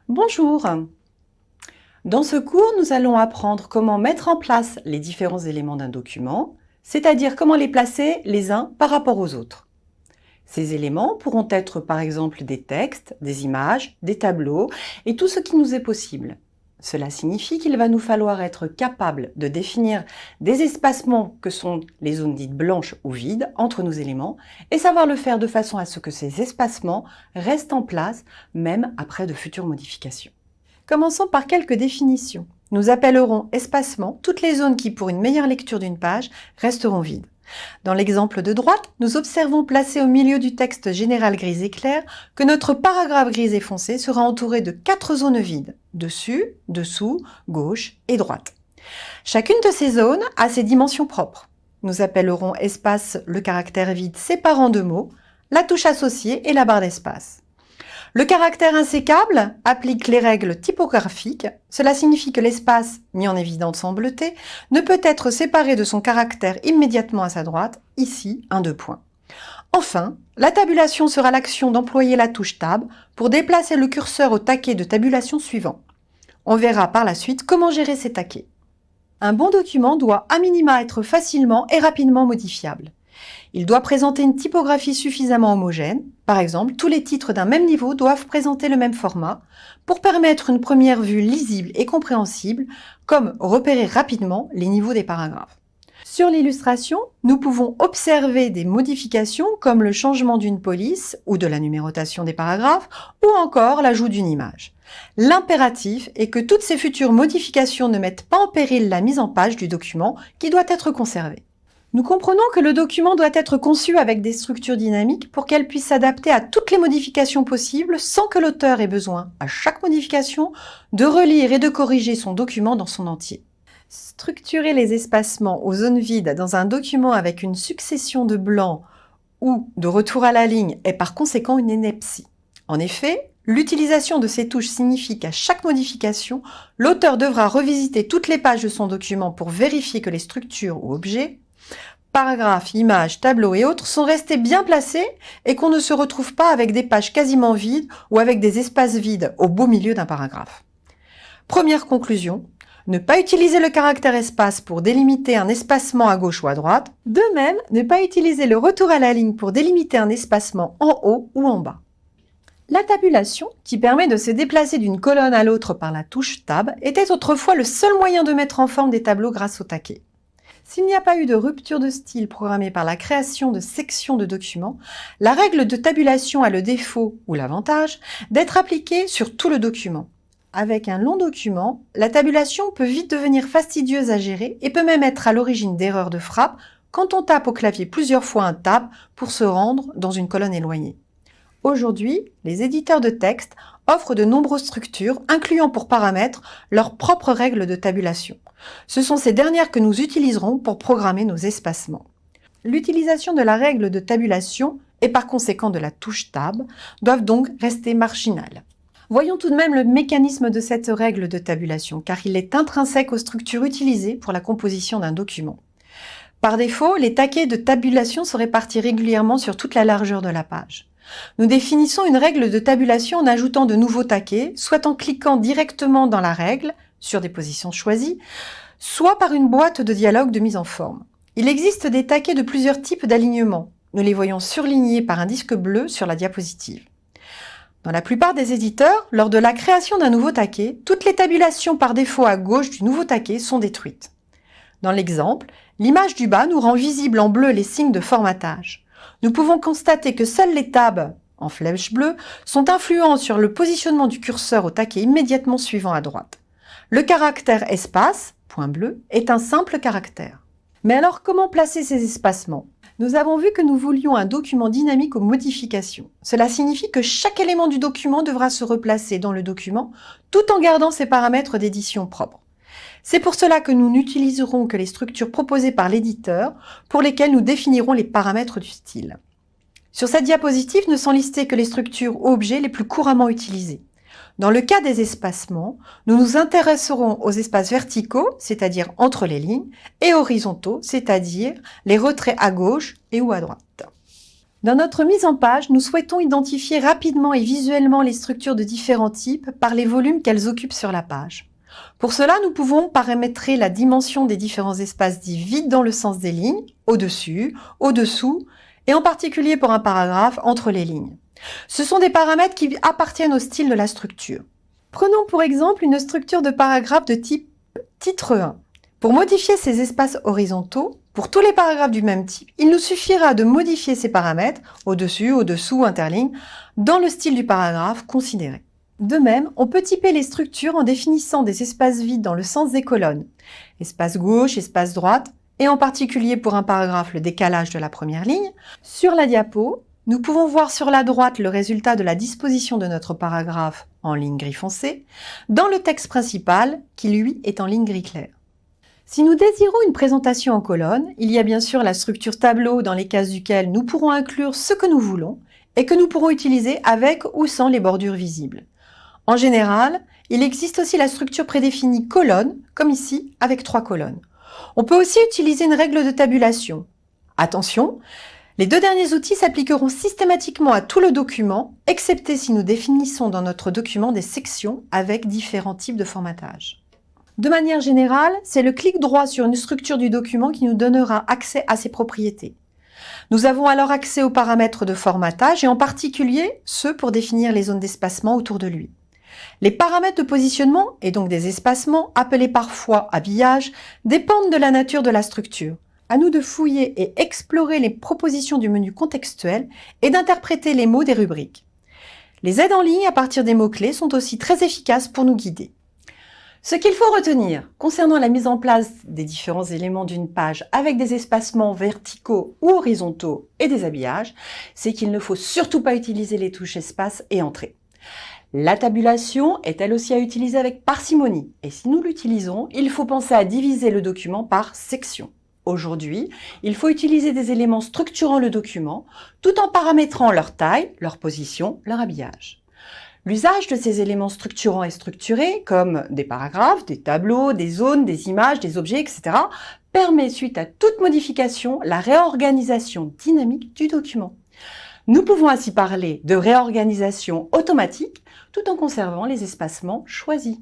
Bonjour! Dans ce cours, nous allons apprendre comment mettre en place les différents éléments d'un document, c'est-à-dire comment les placer les uns par rapport aux autres. Ces éléments pourront être par exemple des textes, des images, des tableaux et tout ce qui nous est possible. Cela signifie qu'il va nous falloir être capable de définir des espacements que sont les zones dites blanches ou vides entre nos éléments et savoir le faire de façon à ce que ces espacements restent en place même après de futures modifications. Commençons par quelques définitions. Nous appellerons espacement toutes les zones qui, pour une meilleure lecture d'une page, resteront vides. Dans l'exemple de droite, nous observons placé au milieu du texte général gris éclair que notre paragraphe gris et foncé sera entouré de 4 zones vides, dessus, dessous, gauche et droite. Chacune de ces zones a ses dimensions propres. Nous appellerons espace le caractère vide séparant deux mots, la touche associée et la barre d'espace. Le caractère insécable applique les règles typographiques. Cela signifie que l'espace, mis en évidence en bleuté, ne peut être séparé de son caractère immédiatement à sa droite, ici un 2 points. Enfin, la tabulation sera l'action d'employer la touche Tab pour déplacer le curseur au taquet de tabulation suivant. On verra par la suite comment gérer ces taquets. Un bon document doit à minima être facilement et rapidement modifiable. Il doit présenter une typographie suffisamment homogène. Par exemple, tous les titres d'un même niveau doivent présenter le même format pour permettre une première vue lisible et compréhensible, comme repérer rapidement les niveaux des paragraphes. Sur l'illustration, nous pouvons observer des modifications comme le changement d'une police ou de la numérotation des paragraphes ou encore l'ajout d'une image. L'impératif est que toutes ces futures modifications ne mettent pas en péril la mise en page du document qui doit être conservé. Nous comprenons que le document doit être conçu avec des structures dynamiques pour qu'elles puissent s'adapter à toutes les modifications possibles sans que l'auteur ait besoin, à chaque modification, de relire et de corriger son document dans son entier. Structurer les espacements aux zones vides dans un document avec une succession de blancs ou de retour à la ligne est par conséquent une ineptie. En effet, l'utilisation de ces touches signifie qu'à chaque modification, l'auteur devra revisiter toutes les pages de son document pour vérifier que les structures ou objets, paragraphes, images, tableaux et autres sont restés bien placés et qu'on ne se retrouve pas avec des pages quasiment vides ou avec des espaces vides au beau milieu d'un paragraphe. Première conclusion, ne pas utiliser le caractère espace pour délimiter un espacement à gauche ou à droite. De même, ne pas utiliser le retour à la ligne pour délimiter un espacement en haut ou en bas. La tabulation, qui permet de se déplacer d'une colonne à l'autre par la touche Tab, était autrefois le seul moyen de mettre en forme des tableaux grâce au taquet. S'il n'y a pas eu de rupture de style programmée par la création de sections de documents, la règle de tabulation a le défaut ou l'avantage d'être appliquée sur tout le document. Avec un long document, la tabulation peut vite devenir fastidieuse à gérer et peut même être à l'origine d'erreurs de frappe quand on tape au clavier plusieurs fois un Tab pour se rendre dans une colonne éloignée. Aujourd'hui, les éditeurs de texte offrent de nombreuses structures, incluant pour paramètres leurs propres règles de tabulation. Ce sont ces dernières que nous utiliserons pour programmer nos espacements. L'utilisation de la règle de tabulation et par conséquent de la touche Tab doivent donc rester marginales. Voyons tout de même le mécanisme de cette règle de tabulation, car il est intrinsèque aux structures utilisées pour la composition d'un document. Par défaut, les taquets de tabulation se répartissent régulièrement sur toute la largeur de la page. Nous définissons une règle de tabulation en ajoutant de nouveaux taquets, soit en cliquant directement dans la règle, sur des positions choisies, soit par une boîte de dialogue de mise en forme. Il existe des taquets de plusieurs types d'alignement. Nous les voyons surlignés par un disque bleu sur la diapositive. Dans la plupart des éditeurs, lors de la création d'un nouveau taquet, toutes les tabulations par défaut à gauche du nouveau taquet sont détruites. Dans l'exemple, l'image du bas nous rend visible en bleu les signes de formatage. Nous pouvons constater que seuls les tabs, en flèche bleue, sont influents sur le positionnement du curseur au taquet immédiatement suivant à droite. Le caractère espace, point bleu, est un simple caractère. Mais alors, comment placer ces espacements ? Nous avons vu que nous voulions un document dynamique aux modifications. Cela signifie que chaque élément du document devra se replacer dans le document, tout en gardant ses paramètres d'édition propres. C'est pour cela que nous n'utiliserons que les structures proposées par l'éditeur, pour lesquelles nous définirons les paramètres du style. Sur cette diapositive ne sont listées que les structures ou objets les plus couramment utilisés. Dans le cas des espacements, nous nous intéresserons aux espaces verticaux, c'est-à-dire entre les lignes, et horizontaux, c'est-à-dire les retraits à gauche et ou à droite. Dans notre mise en page, nous souhaitons identifier rapidement et visuellement les structures de différents types par les volumes qu'elles occupent sur la page. Pour cela, nous pouvons paramétrer la dimension des différents espaces dits vides dans le sens des lignes, au-dessus, au-dessous, et en particulier pour un paragraphe, entre les lignes. Ce sont des paramètres qui appartiennent au style de la structure. Prenons pour exemple une structure de paragraphe de type titre 1. Pour modifier ces espaces horizontaux, pour tous les paragraphes du même type, il nous suffira de modifier ces paramètres, au-dessus, au-dessous, interligne, dans le style du paragraphe considéré. De même, on peut typer les structures en définissant des espaces vides dans le sens des colonnes, espace gauche, espace droite, et en particulier pour un paragraphe le décalage de la première ligne. Sur la diapo, nous pouvons voir sur la droite le résultat de la disposition de notre paragraphe en ligne gris foncé, dans le texte principal qui lui est en ligne gris clair. Si nous désirons une présentation en colonne, il y a bien sûr la structure tableau dans les cases duquel nous pourrons inclure ce que nous voulons et que nous pourrons utiliser avec ou sans les bordures visibles. En général, il existe aussi la structure prédéfinie colonne, comme ici avec 3 colonnes. On peut aussi utiliser une règle de tabulation. Attention, les 2 derniers outils s'appliqueront systématiquement à tout le document, excepté si nous définissons dans notre document des sections avec différents types de formatage. De manière générale, c'est le clic droit sur une structure du document qui nous donnera accès à ses propriétés. Nous avons alors accès aux paramètres de formatage et en particulier ceux pour définir les zones d'espacement autour de lui. Les paramètres de positionnement, et donc des espacements, appelés parfois habillage, dépendent de la nature de la structure. À nous de fouiller et explorer les propositions du menu contextuel et d'interpréter les mots des rubriques. Les aides en ligne à partir des mots-clés sont aussi très efficaces pour nous guider. Ce qu'il faut retenir concernant la mise en place des différents éléments d'une page avec des espacements verticaux ou horizontaux et des habillages, c'est qu'il ne faut surtout pas utiliser les touches espace et entrée. La tabulation est elle aussi à utiliser avec parcimonie et si nous l'utilisons, il faut penser à diviser le document par section. Aujourd'hui, il faut utiliser des éléments structurant le document tout en paramétrant leur taille, leur position, leur habillage. L'usage de ces éléments structurants et structurés, comme des paragraphes, des tableaux, des zones, des images, des objets, etc., permet, suite à toute modification, la réorganisation dynamique du document. Nous pouvons ainsi parler de réorganisation automatique tout en conservant les espacements choisis.